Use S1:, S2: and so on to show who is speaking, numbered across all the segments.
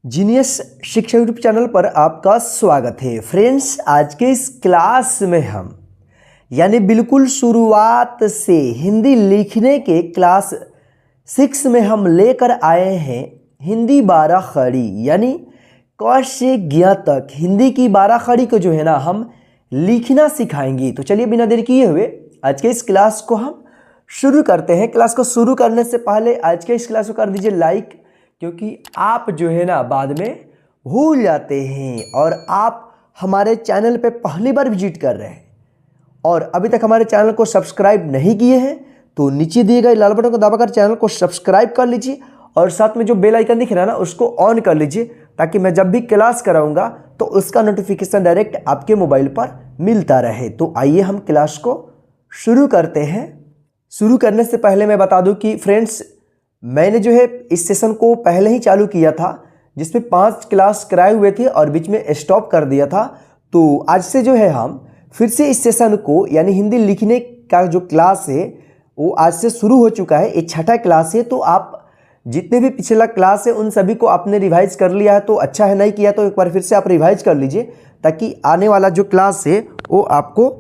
S1: Genius शिक्षा YouTube channel पर आपका स्वागत है। फ्रेंड्स, आज के इस क्लास में हम यानी बिल्कुल शुरुआत से हिंदी लिखने के क्लास 6 में हम लेकर आए हैं हिंदी 12 खड़ी यानी क से ज्ञ तक हिंदी की 12 खड़ी को जो है ना हम लिखना सिखाएंगे। तो चलिए बिना देर किए हुए आज के इस क्लास को हम शुरू करते हैं। क्लास को शुरू करने से पहले आज के इस क्लास को कर दीजिए लाइक, क्योंकि आप जो है ना बाद में भूल जाते हैं और आप हमारे चैनल पे पहली बार विजिट कर रहे हैं और अभी तक हमारे चैनल को सब्सक्राइब नहीं किए हैं तो नीचे दिए गए लाल बटन को दबाकर चैनल को सब्सक्राइब कर लीजिए और साथ में जो बेल आइकन दिख रहा है ना उसको ऑन कर लीजिए, ताकि मैं जब भी क्लास कराऊंगा तो उसका नोटिफिकेशन डायरेक्ट आपके मोबाइल पर मिलता रहे। तो आइए हम क्लास को शुरू करते हैं। शुरू करने से पहले मैं बता दूं कि फ्रेंड्स, मैंने जो है इस सेशन को पहले ही चालू किया था जिसमें 5 क्लास कराए हुए थे और बीच में स्टॉप कर दिया था। तो आज से जो है हम फिर से इस सेशन को यानी हिंदी लिखने का जो क्लास है वो आज से शुरू हो चुका है। ये 6ठा क्लास है। तो आप जितने भी पिछला क्लास है उन सभी को आपने रिवाइज कर लिया है तो अच्छा है, नहीं किया तो एक बार फिर से आप रिवाइज कर लीजिए ताकि आने वाला जो क्लास है वो आपको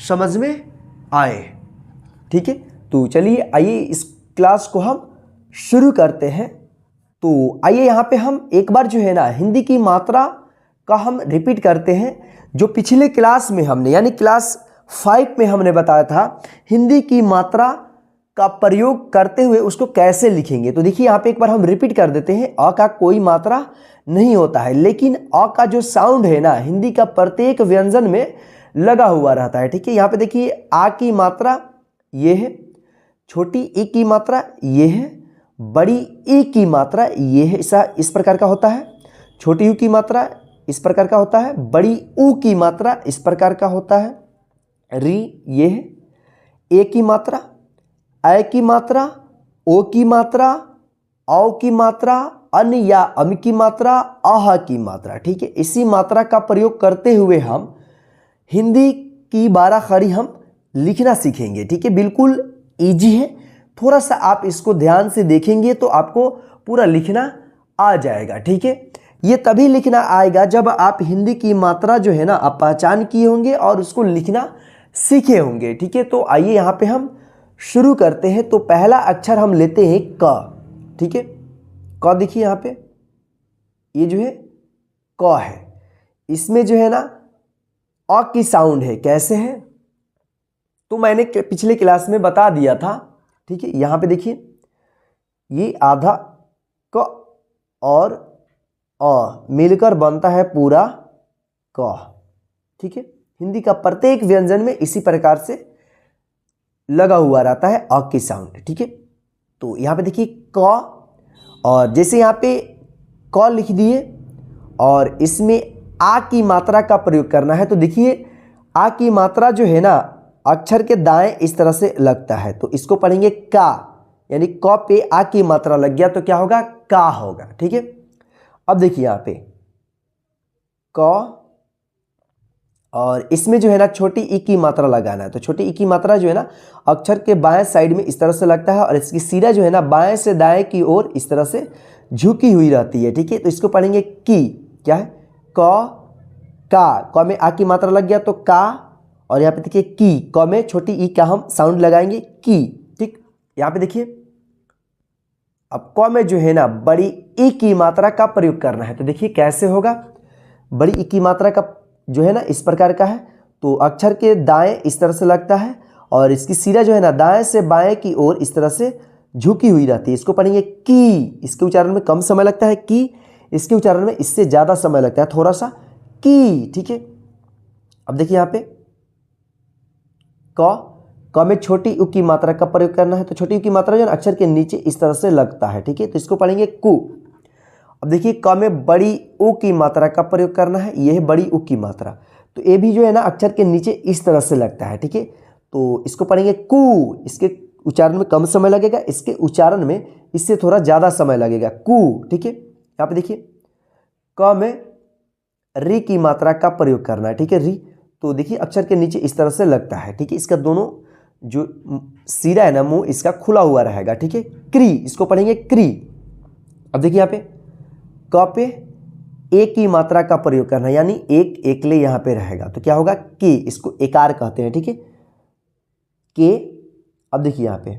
S1: समझ में आए। ठीक है, तो चलिए आइए इस क्लास को हम शुरू करते हैं। तो आइए यहाँ पे हम एक बार जो है ना हिंदी की मात्रा का हम रिपीट करते हैं। जो पिछले क्लास में हमने यानी क्लास 5 में हमने बताया था हिंदी की मात्रा का प्रयोग करते हुए उसको कैसे लिखेंगे। तो देखिए यहाँ पे एक बार हम रिपीट कर देते हैं। अ का कोई मात्रा नहीं होता है, लेकिन अ का जो साउंड है ना हिंदी का प्रत्येक व्यंजन में लगा हुआ रहता है। ठीक है, यहाँ पे देखिए आ की मात्रा ये है, छोटी ई की मात्रा ये है, बड़ी ई की मात्रा ये है, ऐसा इस प्रकार का होता है। छोटी यू की मात्रा इस प्रकार का होता है, बड़ी ऊ की मात्रा इस प्रकार का होता है, री ये है, ए की मात्रा, ऐ की मात्रा, ओ की मात्रा, औ की मात्रा, अन या अम की मात्रा, आह की मात्रा। ठीक है, इसी मात्रा का प्रयोग करते हुए हम हिंदी की 12 खड़ी हम लिखना सीखेंगे। ठीक है, बिल्कुल इजी है। थोड़ा सा आप इसको ध्यान से देखेंगे तो आपको पूरा लिखना आ जाएगा। ठीक है, ये तभी लिखना आएगा जब आप हिंदी की मात्रा जो है ना आप पहचान किए होंगे और उसको लिखना सीखे होंगे। ठीक है, तो आइए यहाँ पे हम शुरू करते हैं। तो पहला अक्षर हम लेते हैं क। ठीक है, क देखिए यहाँ पे ये जो है क है, इसमें जो है ना अ की साउंड है। कैसे है तो मैंने पिछले क्लास में बता दिया था। ठीक है, यहाँ पे देखिए ये आधा क और अ मिलकर बनता है पूरा क। ठीक है, हिंदी का प्रत्येक व्यंजन में इसी प्रकार से लगा हुआ रहता है अ की साउंड। ठीक है, तो यहाँ पे देखिए क और जैसे यहाँ पे क लिख दिए और इसमें आ की मात्रा का प्रयोग करना है। तो देखिए आ की मात्रा जो है ना अक्षर के दाएं इस तरह से लगता है, तो इसको पढ़ेंगे का, यानी क पे आ की मात्रा लग गया तो क्या होगा, का होगा। ठीक है, अब देखिए यहाँ पे क और इसमें जो है ना छोटी ई की मात्रा लगाना है। तो छोटी ई की मात्रा जो है ना अक्षर के बाएं साइड में इस तरह से लगता है और इसकी सिरा जो है ना बाएं से दाएं की ओर इस तरह से झुकी हुई रहती है। ठीक है, तो इसको पढ़ेंगे की। क्या है, क में आ की मात्रा लग गया तो का, और यहाँ पे देखिए की, क में छोटी ई का हम साउंड लगाएंगे की। ठीक, यहाँ पे देखिए अब क में जो है ना बड़ी ई की मात्रा का प्रयोग करना है। तो देखिए कैसे होगा, बड़ी ई की मात्रा का जो है ना इस प्रकार का है, तो अक्षर के दाएं इस तरह से लगता है और इसकी सिरा जो है ना दाएं से बाएं की ओर इस तरह से झुकी हुई रहती है। इसको पढ़ेंगे की। इसके उच्चारण में कम समय लगता है की, इसके उच्चारण में इससे ज़्यादा समय लगता है थोड़ा सा, की। ठीक है, अब देखिए यहाँ पे क में छोटी उ की मात्रा का प्रयोग करना है। तो छोटी उ की मात्रा जो है अक्षर के नीचे इस तरह से लगता है। ठीक है, तो इसको पढ़ेंगे कु। अब देखिए क में बड़ी उ की मात्रा का प्रयोग करना है, यह है बड़ी उ की मात्रा, तो ये भी जो है ना अक्षर के नीचे इस तरह से लगता है। ठीक है, तो इसको पढ़ेंगे कु। इसके उच्चारण में कम समय लगेगा, इसके उच्चारण में इससे थोड़ा ज़्यादा समय लगेगा, कु। ठीक है, यहाँ पे देखिए क में री की मात्रा का प्रयोग करना है। ठीक है, री, तो देखिए अक्षर के नीचे इस तरह से लगता है। ठीक है, इसका दोनों जो सिरा है ना मुंह इसका खुला हुआ रहेगा। ठीक है, क्री, इसको पढ़ेंगे क्री। अब देखिए यहाँ पे क पे ए की मात्रा का प्रयोग करना, यानी एक एकले यहां पे रहेगा तो क्या होगा के, इसको एकार कहते हैं, ठीक है के। अब देखिए यहां पे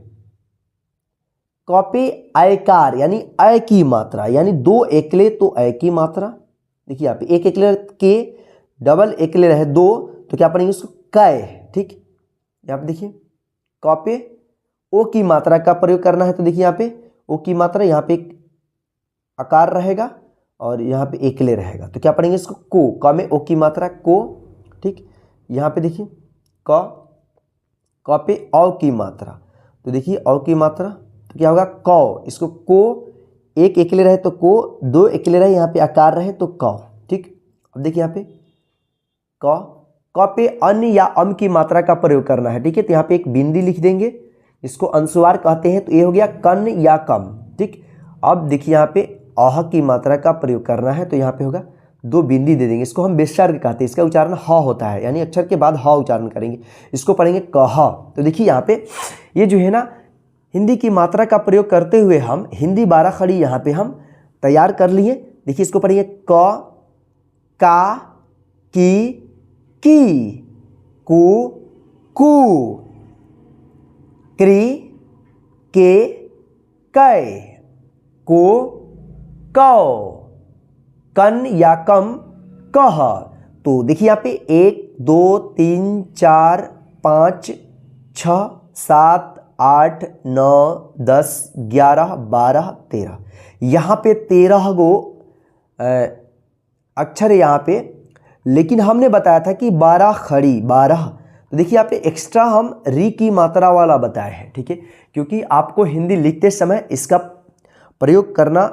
S1: क पे अयकार यानी अय की मात्रा, यानी दो एकले तो अय की मात्रा। देखिए यहाँ पे एक एकले के, डबल एकले रहे दो तो क्या पढ़ेंगे उसको कै, ठीक। यहाँ पे देखिए क पे ओ की मात्रा का प्रयोग करना है तो देखिए यहाँ पे ओ की मात्रा, यहाँ पे एक आकार रहेगा और यहाँ पे एकले रहेगा तो क्या पढ़ेंगे इसको को, क में ओ की मात्रा को, ठीक। यहाँ पे देखिए क पे औ की मात्रा तो देखिए औ की मात्रा तो क्या होगा कौ, इसको को, एक एकले रहे तो को, दो एकले रहे यहाँ पे आकार रहे तो कौ, ठीक। अब देखिए यहाँ पे क पे अन्य या अम की मात्रा का प्रयोग करना है, ठीक है। तो यहाँ पे एक बिंदी लिख देंगे, इसको अनुस्वार कहते हैं, तो ये हो गया कन या कम, ठीक। अब देखिए यहाँ पे अह की मात्रा का प्रयोग करना है तो यहाँ पे होगा दो बिंदी दे देंगे, इसको हम विसर्ग कहते हैं, इसका उच्चारण ह होता है, यानी अक्षर के बाद ह उच्चारण करेंगे, इसको पढ़ेंगे कह। तो देखिए यहाँ पे ये जो है ना हिंदी की मात्रा का प्रयोग करते हुए हम हिंदी 12 खड़ी यहाँ पे हम तैयार कर लिए। देखिए इसको पढ़ेंगे क, का, की, कु, क्री, के, कै, को, कौ, कन या कम, कह। तो देखिए यहाँ पे 1 2 3 4 5 6 7 8 9 10 11 12 13, यहाँ पे 13 गो अक्षर है यहाँ पे, लेकिन हमने बताया था कि 12 खड़ी 12, तो देखिए यहाँ पे एक्स्ट्रा हम री की मात्रा वाला बताए हैं, ठीक है, क्योंकि आपको हिंदी लिखते समय इसका प्रयोग करना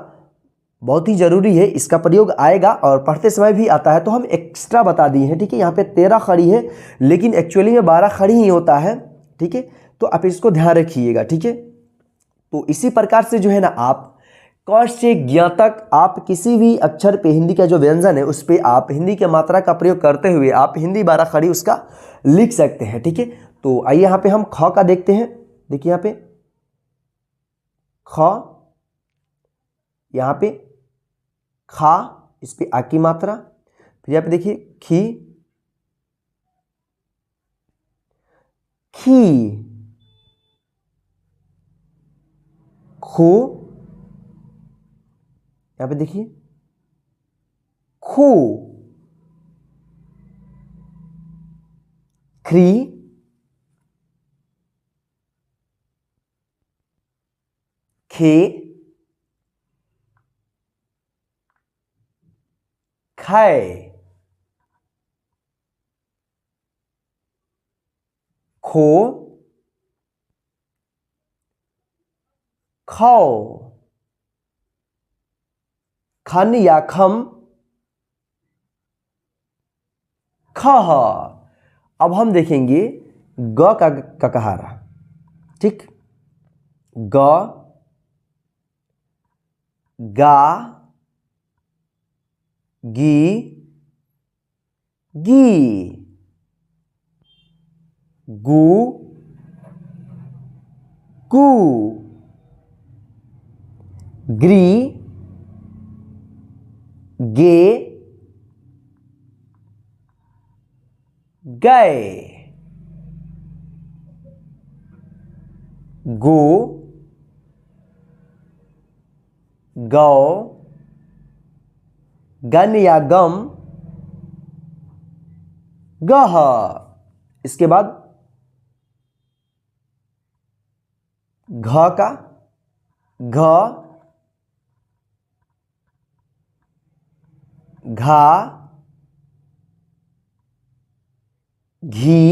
S1: बहुत ही जरूरी है, इसका प्रयोग आएगा और पढ़ते समय भी आता है, तो हम एक्स्ट्रा बता दिए हैं, ठीक है। यहाँ पे 13 खड़ी है लेकिन एक्चुअली में 12 खड़ी ही होता है, ठीक है, तो आप इसको ध्यान रखिएगा, ठीक है। तो इसी प्रकार से जो है ना आप क से ज्ञ तक आप किसी भी अक्षर पे हिंदी का जो व्यंजन है उस पे आप हिंदी की मात्रा का प्रयोग करते हुए आप हिंदी 12 खड़ी उसका लिख सकते हैं, ठीक है। तो आइए यहाँ पे हम ख का देखते हैं। देखिए यहाँ पे ख, यहाँ पे खा, इस पे आ की मात्रा, फिर यहाँ पे देखिए खी, खी, खू, यहाँ पे देखिए खू, ख्री, खे, खै, खो, खौ, खन या खम, खह। अब हम देखेंगे ग का ककहारा, ठीक। ग, गा, गी, गी, गु, कु, ग्री, गे, गए, गो, गौ, गन या गम, गह। इसके बाद घ का घ, घा, घी,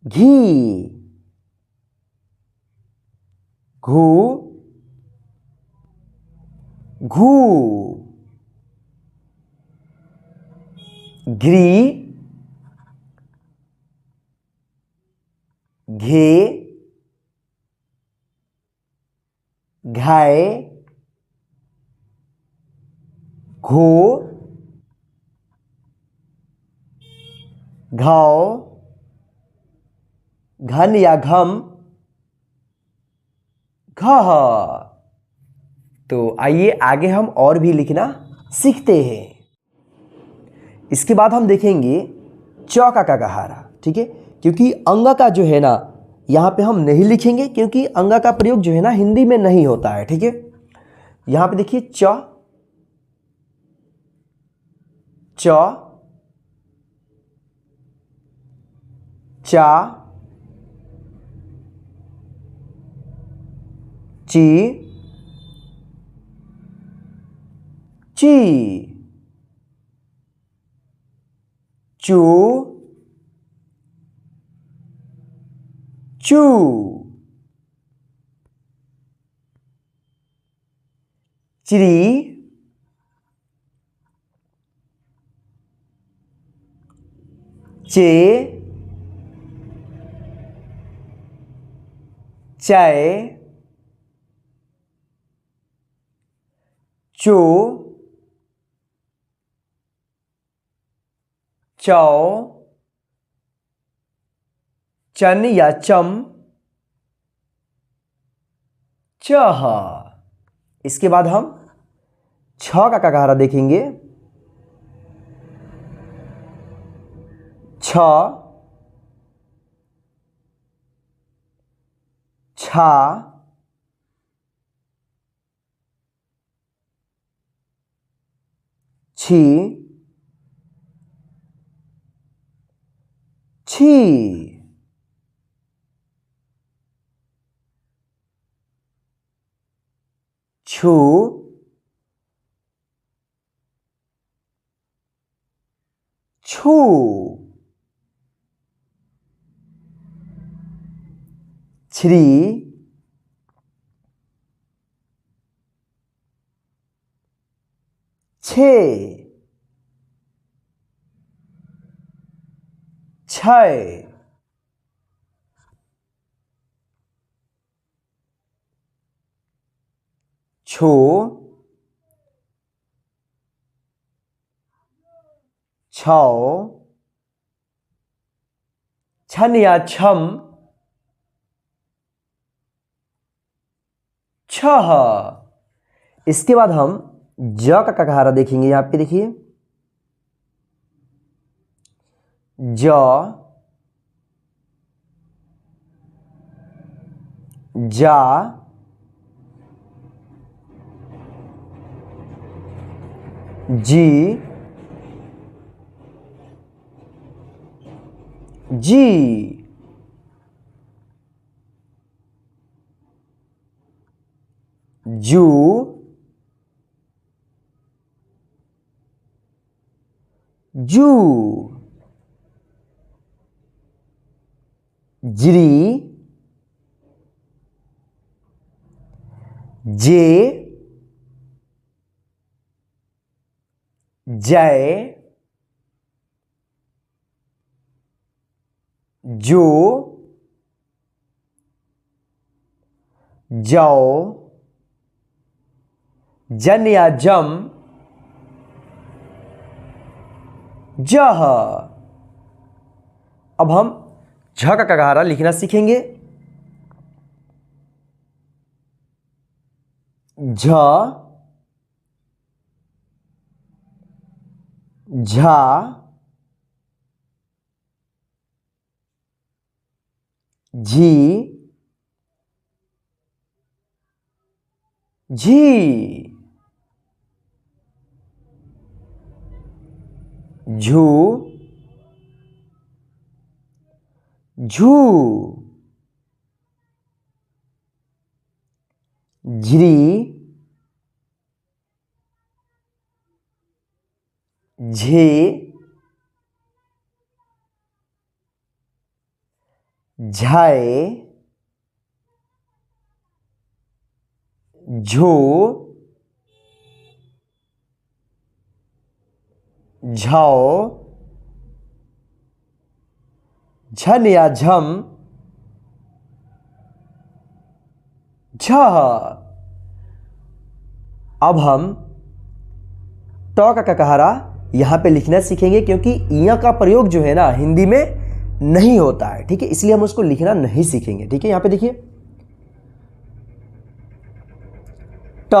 S1: घी, घू, घू, घ्री, घे, घाय, घो, घाव, घन या घम, घह। तो आइए आगे हम और भी लिखना सीखते हैं। इसके बाद हम देखेंगे च का गहारा, ठीक है, क्योंकि अंग का जो है ना यहाँ पे हम नहीं लिखेंगे क्योंकि अंग का प्रयोग जो है ना हिंदी में नहीं होता है, ठीक है। यहाँ पे देखिए च चा ची ची चू चू चिड़ी चे चाय चो चौ चन या चम चह। इसके बाद हम छ का गहारा देखेंगे। छ छा छी छी छू छू छ्री छे छै छो छौ छन या छम छह। इसके बाद हम ज का गहारा देखेंगे। यहाँ पे देखिए ज जा जी जी जू जू जिरी जे जय जो जौ जन या जम जह। अब हम झ का गहारा लिखना सीखेंगे। झ झा झी झी झू झू झ्री झे झाए झो झौ झन या झम झह। अब हम ट का गहारा यहाँ पे लिखना सीखेंगे क्योंकि इ का प्रयोग जो है ना हिंदी में नहीं होता है, ठीक है, इसलिए हम उसको लिखना नहीं सीखेंगे। ठीक है, यहाँ पे देखिए ट,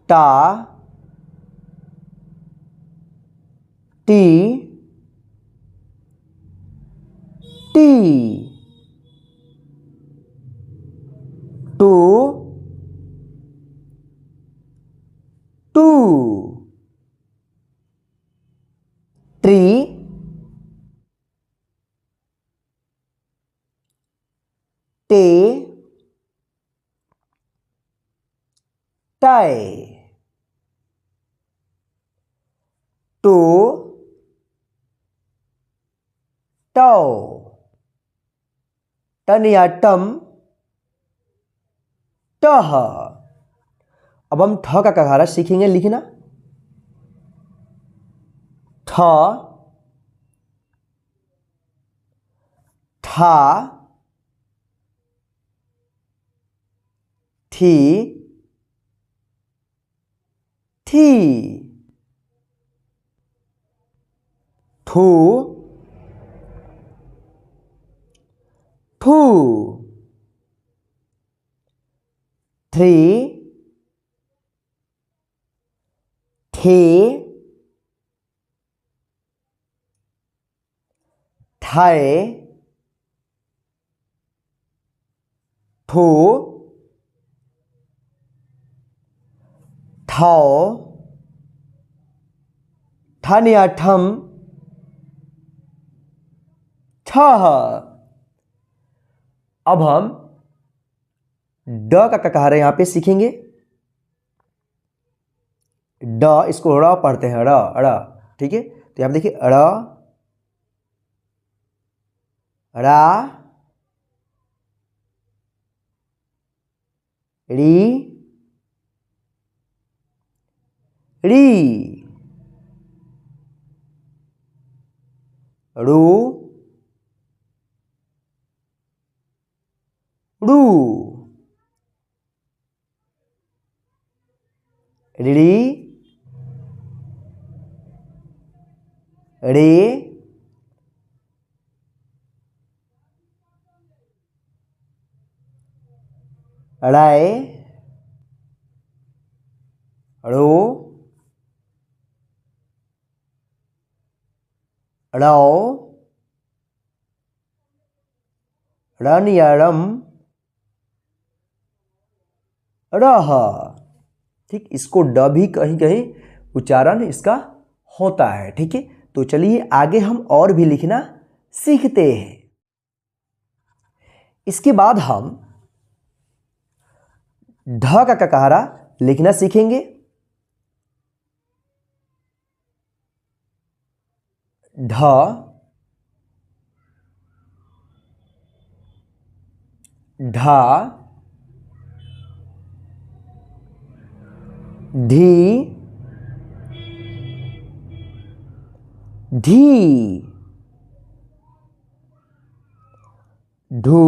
S1: टा, टी, टी, टू, टू, ट्री, टे, टाई, टू, टो, टन या टम, टह। अब हम ठ का कगारा सीखेंगे लिखना। ठ, ठा, थी, थी, थू, थू, थ्री, थे, थाए, थो, थाओ, ठन या ठम, ठह। अब हम ड का ककारा यहां पे सीखेंगे। ड, इसको ड़ पढ़ते हैं, ड़ ड़, ठीक है। तो यहां पे देखिए ड़, रा, री, री, रू, रू, री, रे, ड़ाए, ड़ो, ड़ौ, रन या रम, रह। ठीक, इसको ड भी कहीं कहीं उच्चारण इसका होता है, ठीक है। तो चलिए आगे हम और भी लिखना सीखते हैं। इसके बाद हम ढ का ककारा लिखना सीखेंगे। ढ, ढा, ढी, ढी, ढू,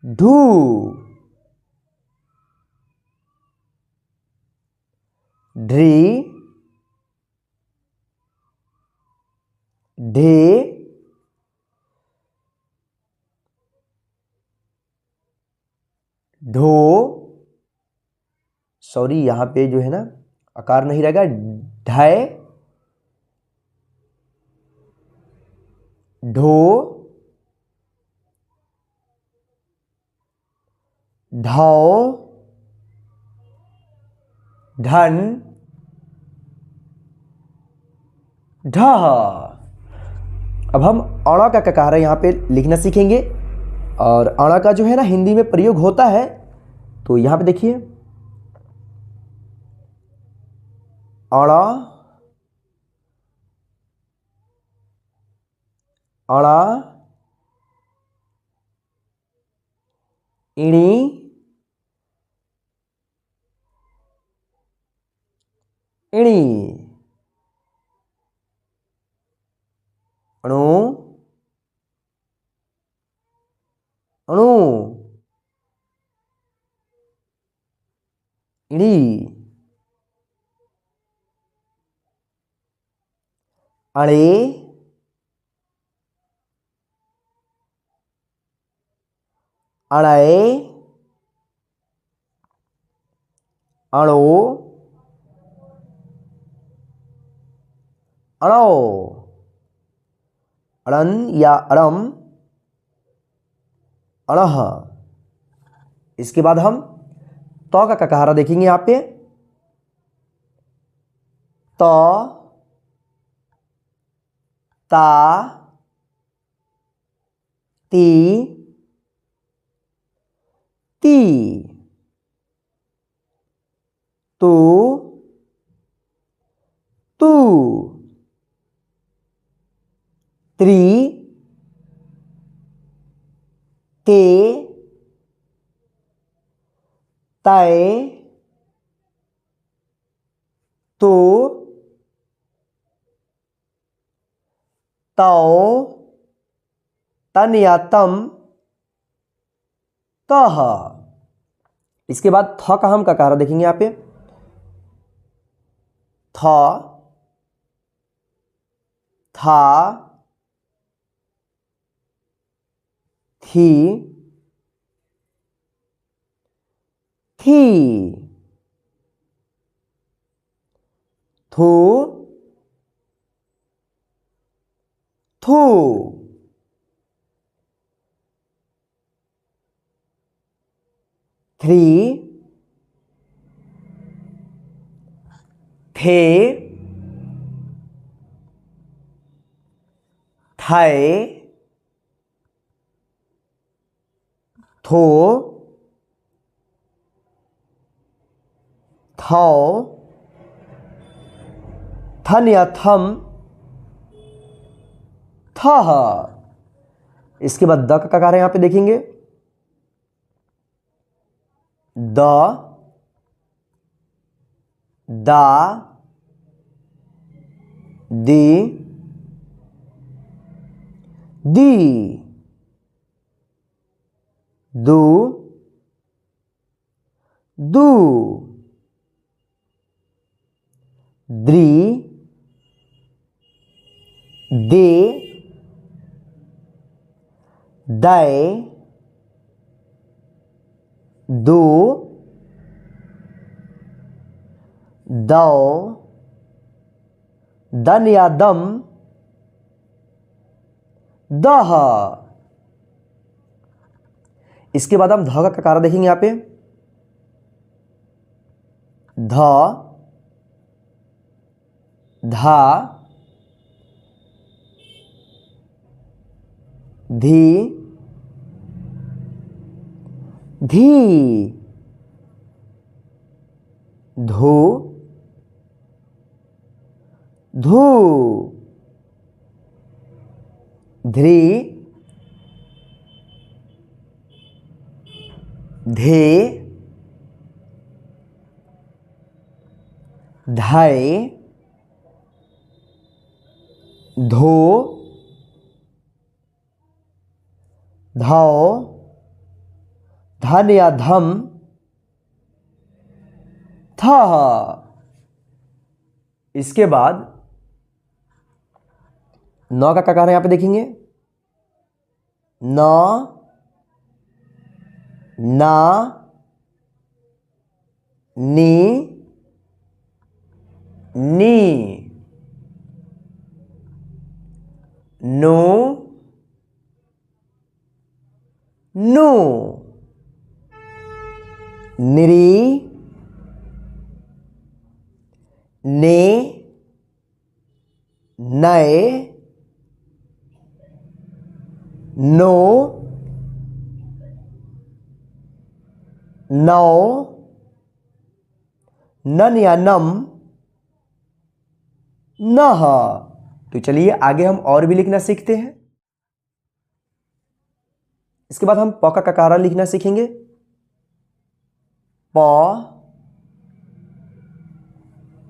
S1: ढू, ढ्री, ढे, ढो, सॉरी यहां पे जो है ना आकार नहीं रहेगा, ढाए, ढो, ढाओ, ढन, ढह। अब हम अणा का ककारा यहां पे लिखना सीखेंगे। और अणा का जो है ना हिंदी में प्रयोग होता है। तो यहां पे देखिए अणा, अणा, इणी, इणी, अणु, अणु, इणी, अणे, अणय, अणो, अणो, अड़न या अड़म, अणह। इसके बाद हम तो का ककारा देखेंगे यहां पे। तो, ता, ती, ती, तू, तू, त्री, ते, तय, तो, तौ, तन या तम, तह। इसके बाद थ का हम ककारा देखेंगे यहां पे। थ, था, थी, थी, थू, थू, थ्री, थे, थे, थो, थौ, थन या थम, थह। इसके बाद द का ककार है यहां पे देखेंगे। द, दा, दी, दी, दू, दू, द्री, दे, दय, दो, दौ, दन या दम, दह। इसके बाद हम ध का ककारा देखेंगे यहां पे। ध, धा, धी, धी, धू, धू, ध्री, धे, धय, धो, धौ, धन या धम, थह। इसके बाद नौ का ककार यहां पे देखेंगे। न, ना, नी, नी, नो, नो, निरी, ने, नए, नो, नौ, नन या नम, नह। तो चलिए आगे हम और भी लिखना सीखते हैं। इसके बाद हम प का ककारा लिखना सीखेंगे। प,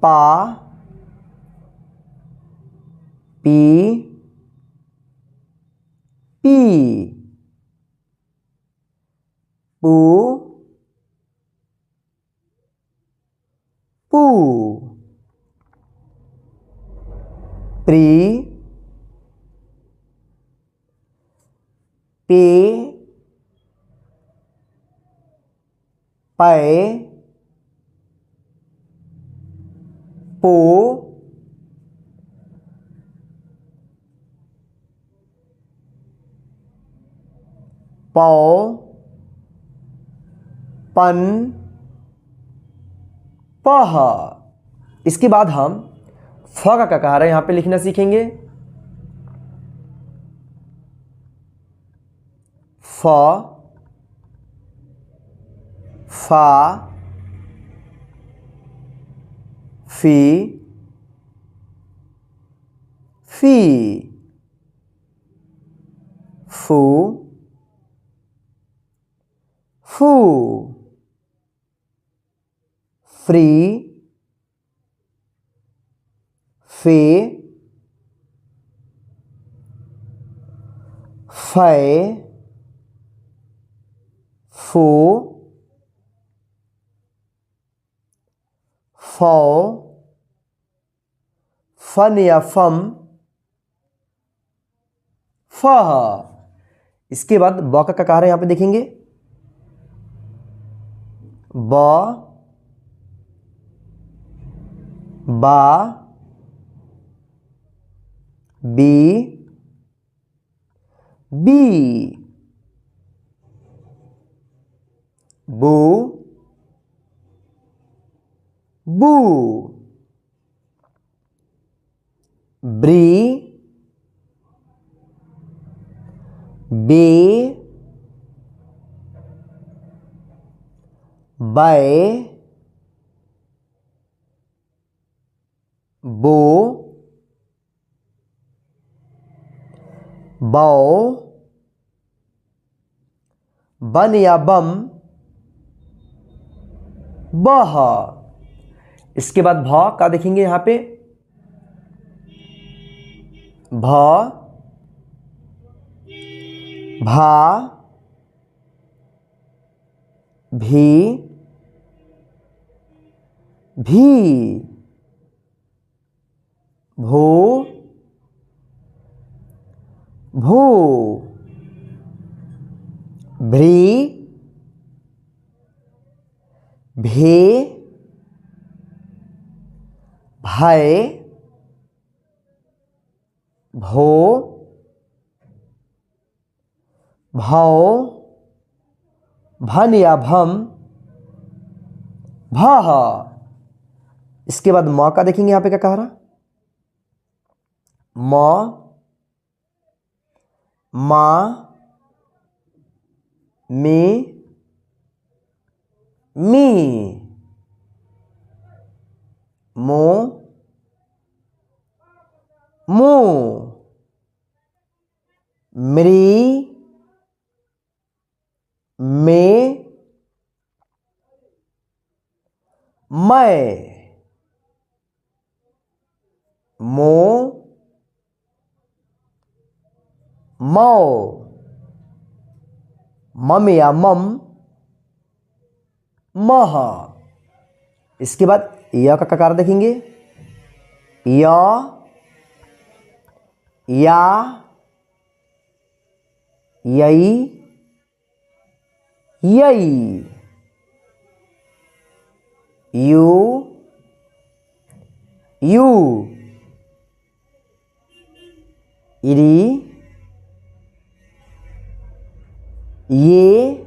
S1: पा, पी, पी, पू, पू, प्री, पे, पै पो पौ पन पह। इसके बाद हम फ का ककार है यहां पे लिखना सीखेंगे। फ फा फी फी फू फू फ्री फे फै फो फौ फन या फम फह। इसके बाद ब का ककार है यहां पे देखेंगे। ब बा बी बी बू बू ब्री बे बै बो बौ बन या बम बह। इसके बाद भ का देखेंगे यहां पे। भ भा भी भी भू भू भ्री भे भय भो भौ भन या भम भह। इसके बाद म का देखेंगे यहां पे क्या कह रहा। म मा मी मी मो मो मृ में मैं मो मौ मम या मम मह। इसके बाद य का ककार देखेंगे। य या यई यई यू यू इरी ये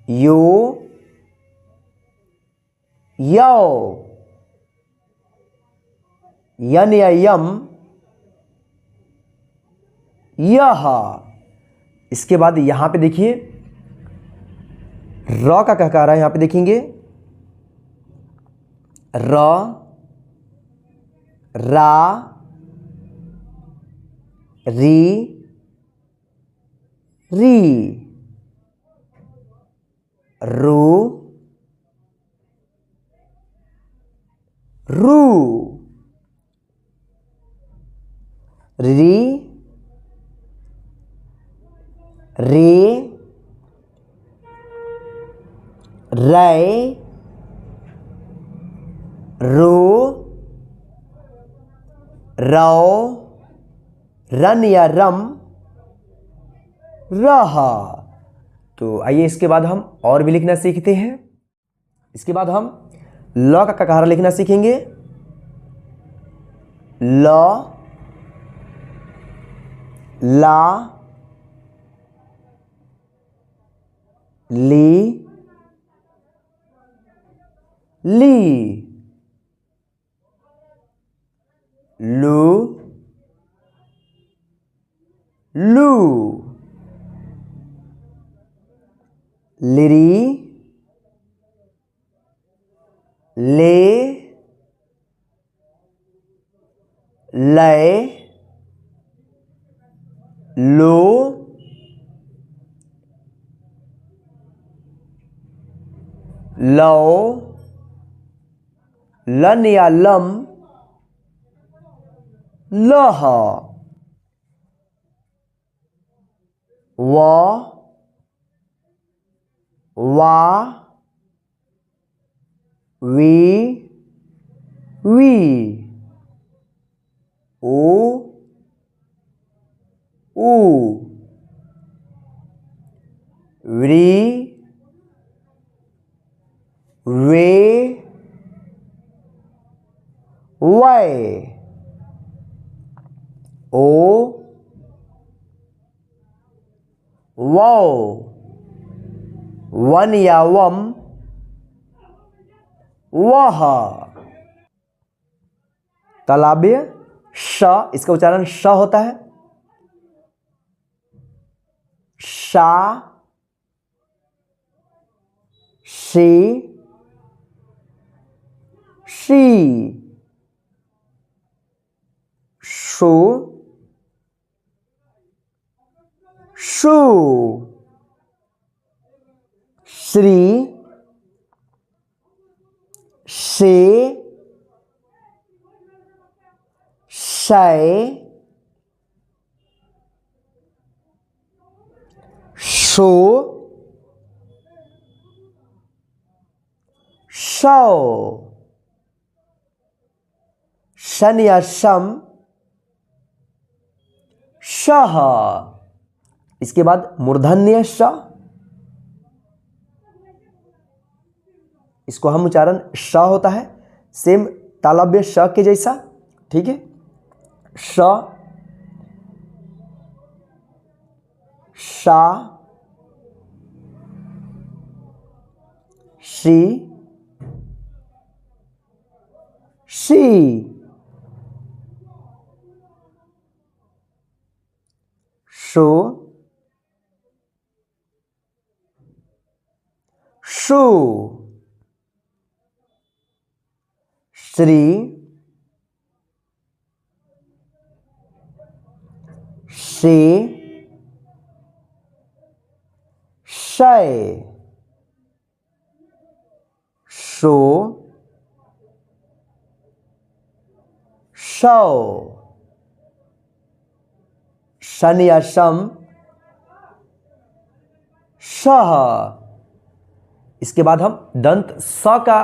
S1: यो यो यन या यम यह। इसके बाद यहां पे देखिए र का ककार है यहां पे देखेंगे। र रा री री रू रू री रे रै रो रौ रन या रम रहा। तो आइए इसके बाद हम और भी लिखना सीखते हैं। इसके बाद हम ल का ककारा लिखना सीखेंगे। ल, ला, ली, ली, लू, लू, लिरी, ले, लय, लो, लो, लन या लम, लह, व, वा, वी, वी, ओ, ऊ, व्री, वे, वै, ओ, वौ, वन या वम, वह। तालव्य श, इसका उच्चारण श होता है। शा, शी, शी, शु, शू, श्री, शे, शय, शो, शौ, शन या शम, शह। इसके बाद मूर्धन्य श, इसको हम उच्चारण श होता है, सेम तालव्य श के जैसा, ठीक है। श, शा, शी, शी, शो, शू, श्री, शे, शय, शो, शौ, शन या शम, शह। इसके बाद हम दंत स का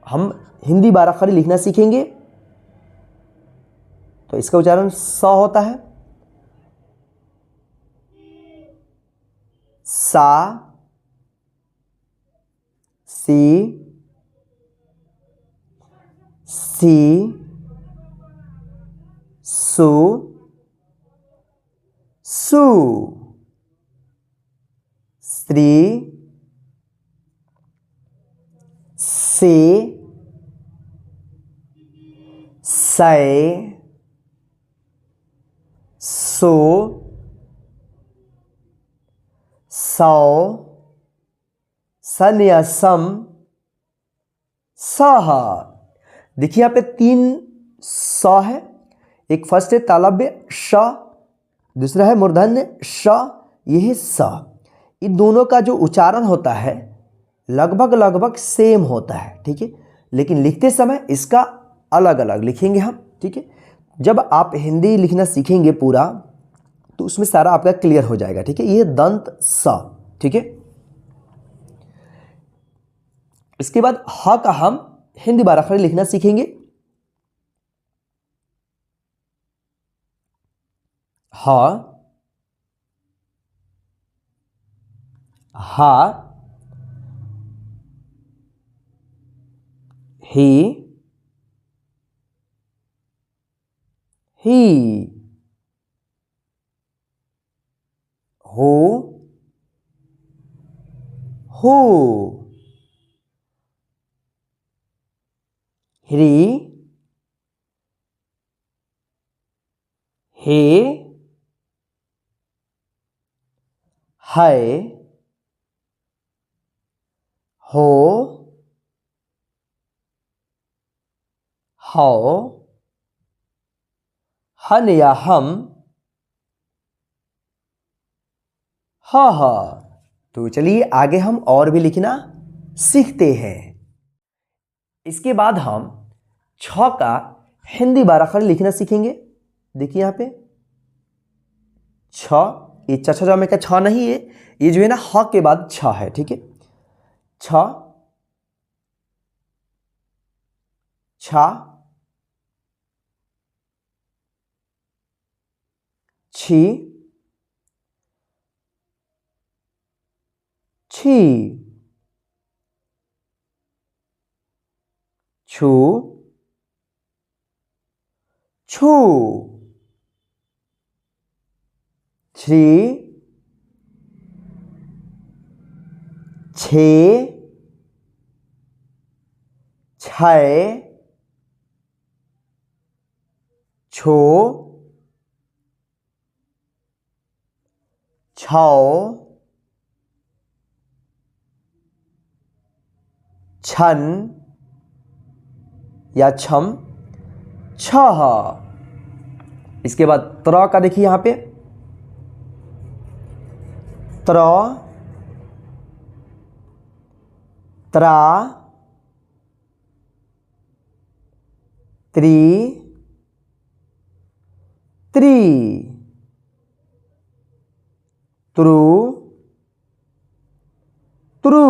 S1: हम हिंदी बाराखड़ी लिखना सीखेंगे। तो इसका उच्चारण स होता है। सा, सी, सी, सु, सु, स्त्री, से, सय, सो, सौ, सन या सम, सह। देखिए यहाँ पे 3 स है। एक फर्स्ट है तालव्य श, दूसरा है मूर्धन्य श, यह है स। इन दोनों का जो उच्चारण होता है लगभग लगभग सेम होता है, ठीक है, लेकिन लिखते समय इसका अलग अलग लिखेंगे हम, ठीक है। जब आप हिंदी लिखना सीखेंगे पूरा तो उसमें सारा आपका क्लियर हो जाएगा, ठीक है। ये दंत स, ठीक है। इसके बाद ह का हम हिंदी बाराखड़ी लिखना सीखेंगे। ह, हा, ही, हो, ह्री, हे, है, हो, हौ, हन या हम, हा। तो चलिए आगे हम और भी लिखना सीखते हैं। इसके बाद हम छ का हिंदी बाराखड़ी लिखना सीखेंगे। देखिए यहाँ पे छ, ये छ छ में का छ नहीं है, ये जो है ना ह के बाद छ है, ठीक है। छ, छा, छी, छी, छू, छू, छी, छे, छै, छो, छौ, छन या छम, छह। इसके बाद त्र का देखिए यहां पे त्र, त्रा, त्री, त्री, त्रु, त्रु,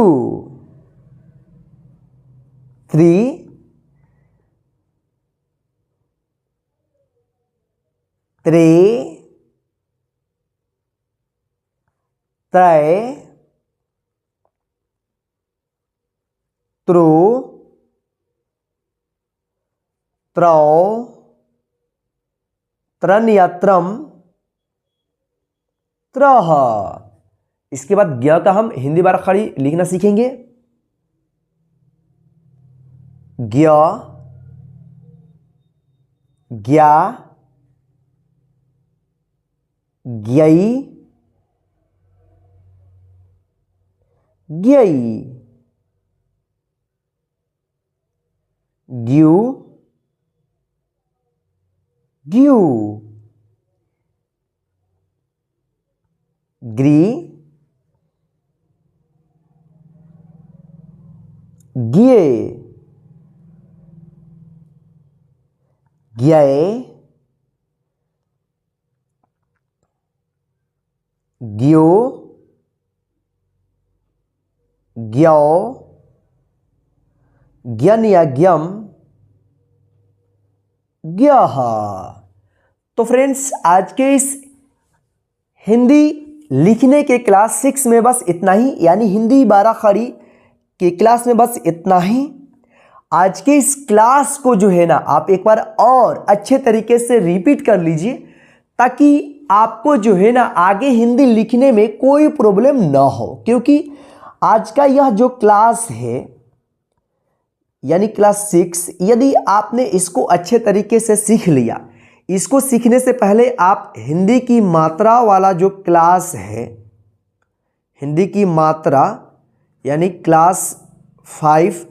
S1: त्रि, त्रे, त्रय, त्रु, त्रौ, त्रन या त्रम, त्रह। इसके बाद ज्ञ का हम हिंदी बाराखड़ी लिखना सीखेंगे। ज्ञ, ज्ञा, ज्ञई, ज्ञई, ग्यू, ग्यू, ग्री, गिये, ग्याए, ग्यो, ग्यो, ज्ञन या ज्ञम, ग्यह। तो फ्रेंड्स आज के इस हिंदी लिखने के क्लास 6 में बस इतना ही, यानी हिंदी बाराखड़ी के क्लास में बस इतना ही। आज के इस क्लास को जो है ना आप एक बार और अच्छे तरीके से रिपीट कर लीजिए, ताकि आपको जो है ना आगे हिंदी लिखने में कोई प्रॉब्लम ना हो। क्योंकि आज का यह जो क्लास है यानी क्लास 6, यदि आपने इसको अच्छे तरीके से सीख लिया, इसको सीखने से पहले आप हिंदी की मात्रा वाला जो क्लास है, हिंदी की मात्रा यानी क्लास 5,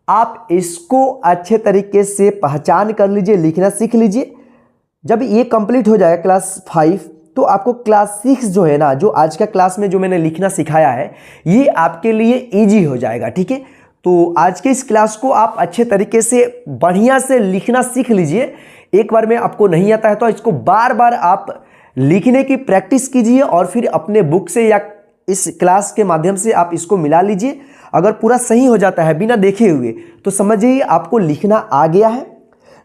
S1: आप इसको अच्छे तरीके से पहचान कर लीजिए, लिखना सीख लीजिए। जब ये कंप्लीट हो जाएगा क्लास 5, तो आपको क्लास 6 जो है ना, जो आज का क्लास में जो मैंने लिखना सिखाया है, ये आपके लिए इजी हो जाएगा, ठीक है। तो आज के इस क्लास को आप अच्छे तरीके से बढ़िया से लिखना सीख लीजिए। एक बार में आपको नहीं आता है तो इसको बार बार आप लिखने की प्रैक्टिस कीजिए, और फिर अपने बुक से या इस क्लास के माध्यम से आप इसको मिला लीजिए। अगर पूरा सही हो जाता है बिना देखे हुए, तो समझिए आपको लिखना आ गया है।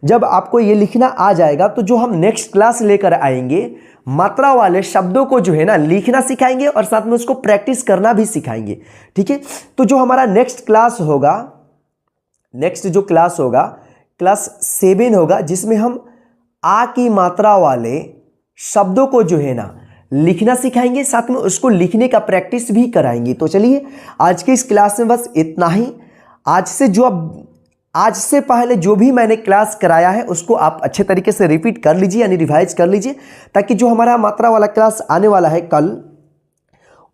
S1: जब आपको ये लिखना आ जाएगा तो जो हम नेक्स्ट क्लास लेकर आएंगे मात्रा वाले शब्दों को जो है ना लिखना सिखाएंगे और साथ में उसको प्रैक्टिस करना भी सिखाएंगे। ठीक है, तो जो हमारा नेक्स्ट क्लास होगा, नेक्स्ट जो क्लास होगा क्लास 7 होगा, जिसमें हम आ की मात्रा वाले शब्दों को जो है ना लिखना सिखाएंगे, साथ में उसको लिखने का प्रैक्टिस भी कराएंगे। तो चलिए आज के इस क्लास में बस इतना ही। आज से पहले जो भी मैंने क्लास कराया है उसको आप अच्छे तरीके से रिपीट कर लीजिए, यानी रिवाइज कर लीजिए, ताकि जो हमारा मात्रा वाला क्लास आने वाला है कल,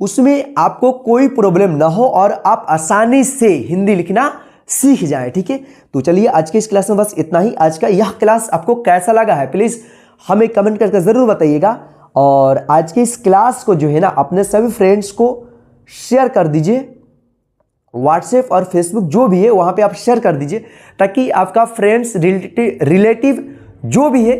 S1: उसमें आपको कोई प्रॉब्लम ना हो और आप आसानी से हिंदी लिखना सीख जाए। ठीक है, तो चलिए आज के इस क्लास में बस इतना ही। आज का यह क्लास आपको कैसा लगा है प्लीज़ हमें कमेंट करके ज़रूर बताइएगा, और आज के इस क्लास को जो है ना अपने सभी फ्रेंड्स को शेयर कर दीजिए, व्हाट्सएप और फेसबुक जो भी है वहाँ पे आप शेयर कर दीजिए, ताकि आपका फ्रेंड्स रिलेटिव जो भी है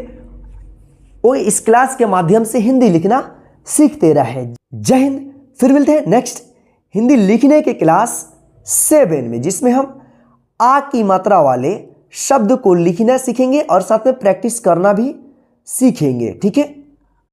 S1: वो इस क्लास के माध्यम से हिंदी लिखना सीखते रहे। जय हिंद। फिर मिलते हैं नेक्स्ट हिंदी लिखने के क्लास 7 में, जिसमें हम आ की मात्रा वाले शब्द को लिखना सीखेंगे और साथ में प्रैक्टिस करना भी सीखेंगे। ठीक है।